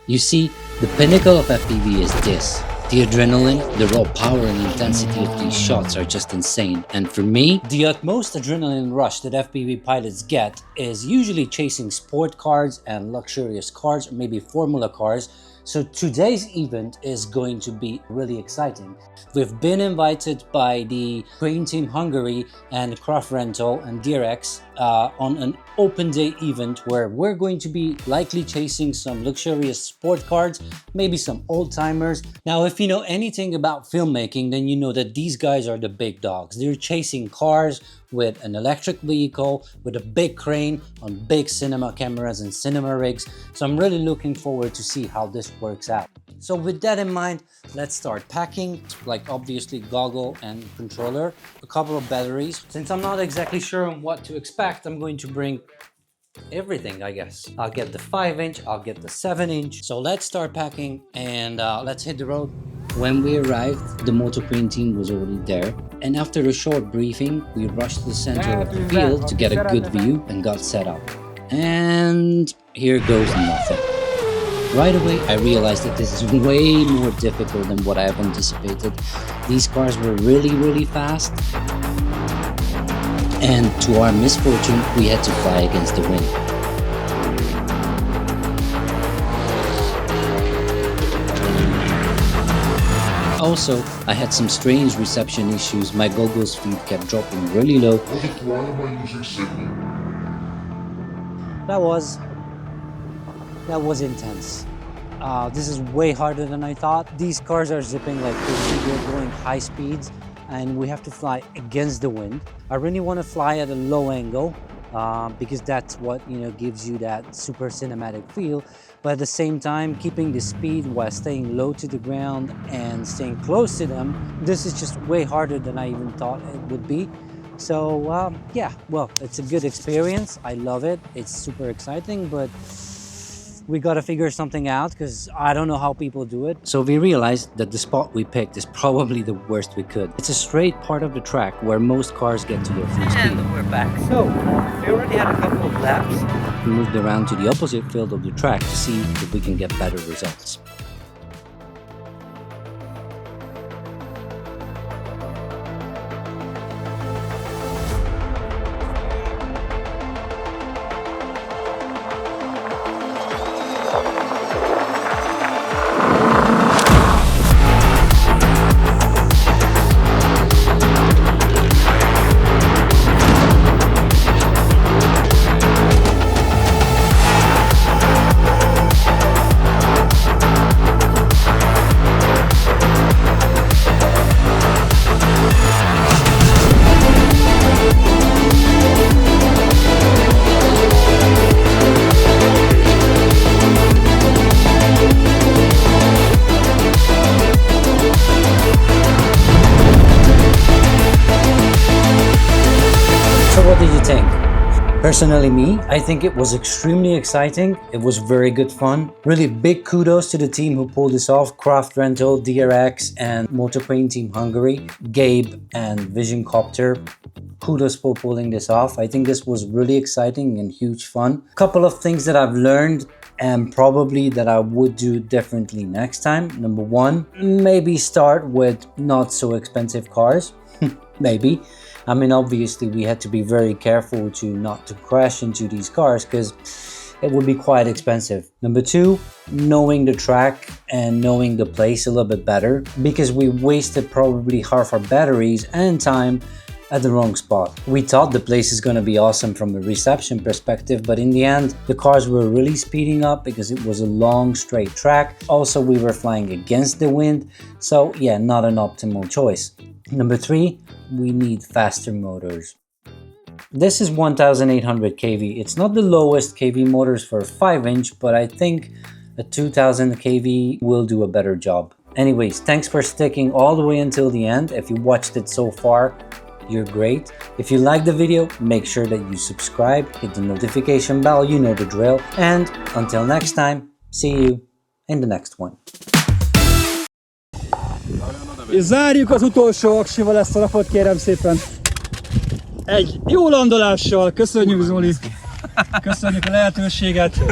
You see, the pinnacle of FPV is this. The adrenaline, the raw power and intensity of these shots are just insane. And for me, the utmost adrenaline rush that FPV pilots get is usually chasing sport cars and luxurious cars, or maybe formula cars. So today's event is going to be really exciting. We've been invited by the Crane Team Hungary and Kraft Rental and DRX on an open day event where we're going to be likely chasing some luxurious sport cars, maybe some old timers. Now, if you know anything about filmmaking, then you know that these guys are the big dogs. They're chasing cars with an electric vehicle, with a big crane on big cinema cameras and cinema rigs. So I'm really looking forward to see how this works out. So with that in mind, let's start packing, like obviously goggle and controller, a couple of batteries. Since I'm not exactly sure on what to expect, I'm going to bring everything, I guess. I'll get the 5-inch, I'll get the 7-inch. So let's start packing and let's hit the road. When we arrived, the Moto Crane team was already there, and after a short briefing, we rushed to the center of the field to get a good view and got set up. And here goes nothing. Right away, I realized that this is way more difficult than what I have anticipated. These cars were really fast, and to our misfortune, we had to fly against the wind. Also, I had some strange reception issues. My goggles feed kept dropping really low. That was intense. This is way harder than I thought. These cars are zipping like crazy. They're going high speeds and we have to fly against the wind. I really want to fly at a low angle because that's what, you know, gives you that super cinematic feel. But at the same time, keeping the speed while staying low to the ground and staying close to them, this is just way harder than I even thought it would be. So yeah, well, it's a good experience. I love it. It's super exciting, but we got to figure something out because I don't know how people do it. So we realized that the spot we picked is probably the worst we could. It's a straight part of the track where most cars get to their full speed. And we're back. So we already had a couple of laps. We moved around to the opposite field of the track to see if we can get better results. What did you think? Personally me, I think it was extremely exciting. It was very good fun. Really big kudos to the team who pulled this off. Kraft Rental, DRX and Moto Crane Team Hungary, Gabe and Vision Copter. Kudos for pulling this off. I think this was really exciting and huge fun. A couple of things that I've learned and probably that I would do differently next time. Number one, maybe start with not so expensive cars. Maybe. I mean, obviously we had to be very careful not to crash into these cars because it would be quite expensive. Number two, knowing the track and knowing the place a little bit better, because we wasted probably half our batteries and time at the wrong spot. We thought the place is going to be awesome from a reception perspective, but in the end, the cars were really speeding up because it was a long straight track. Also, we were flying against the wind. So yeah, not an optimal choice. Number three, we need faster motors. This is 1800 kV. It's not the lowest kV motors for a 5-inch, but I think a 2000 kV will do a better job. Anyways, thanks for sticking all the way until the end. If you watched it so far, you're great. If you liked the video, make sure that you subscribe, hit the notification bell, you know the drill. And until next time, see you in the next one. És zárjuk az utolsó aksival ezt a napot, kérem szépen. Egy jó landolással, köszönjük Zoli, köszönjük a lehetőséget.